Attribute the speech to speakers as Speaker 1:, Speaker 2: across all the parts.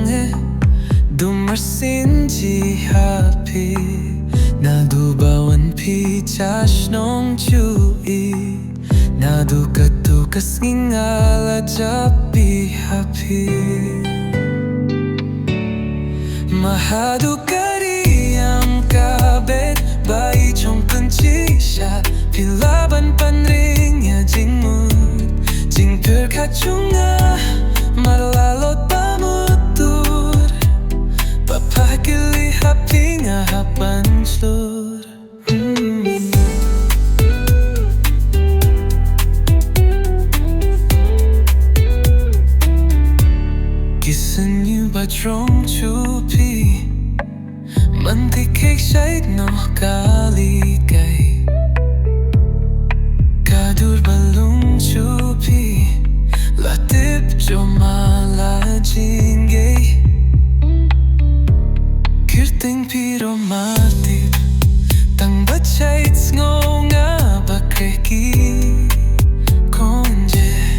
Speaker 1: konghe dumarsin ji happy NADUH WAN CHNONG CHU NADUH katukas ngingala japi happy mahadu kariyam kabet bai chong kunchisha pilaban panring ya jing jing kachunga malalot mutdur papakili hapinga hapanslur sngewbha trong chupi mantikik shait no kali kai kadur balung chupi latip jo mala jinge kirting piro matip tang bachait jongnga bakreki KONGHEH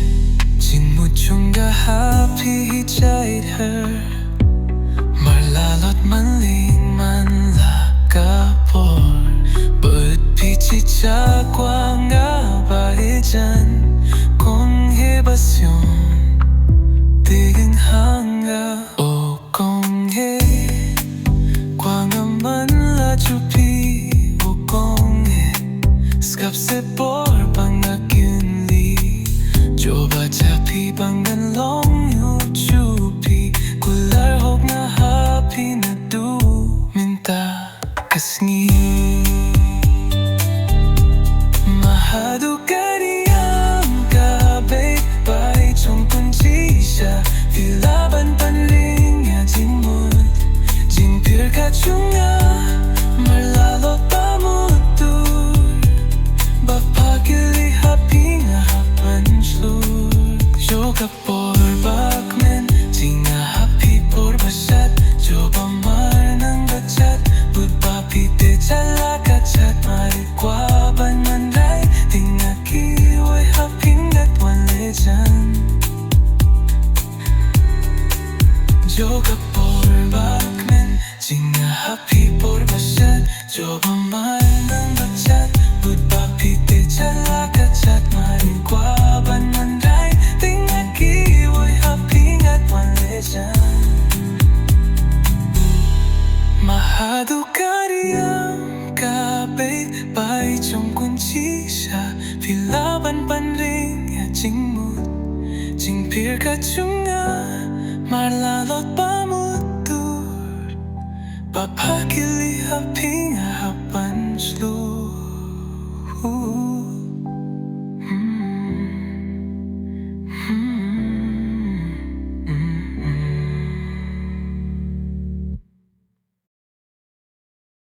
Speaker 1: jing jonga happy child her marlalot manling manlakapor but pichi cha kwah nga baijan KONGHEH basyon tiging hanga o KONGHEH kwah nga manla chupi o KONGHEH skap se por pangakyunli joba chapi bangan long yu chupi kular hok na happy NADUH minta kasngi mahadu kariyam kabet bai chong kunchisha pilaban panling ya jing kachunga marlalot mutdur bapakili hapinga hapanslur yoga por bakmen jinga happy por basat joba mar nang gachat bud papi te chala kachat mari kwah ban mandai tinga kiwai hapingat wan lejan yoga por bakmen jinga happy por basat joba mar nang gachat bud papi te chala kachat mari kwah ban mandai tinga kiwai hapingat wan lejan mahadu kariyam kabet bai chong kunchisha pilaban panring ya jing kachunga marlalot mutdur papakili hapinga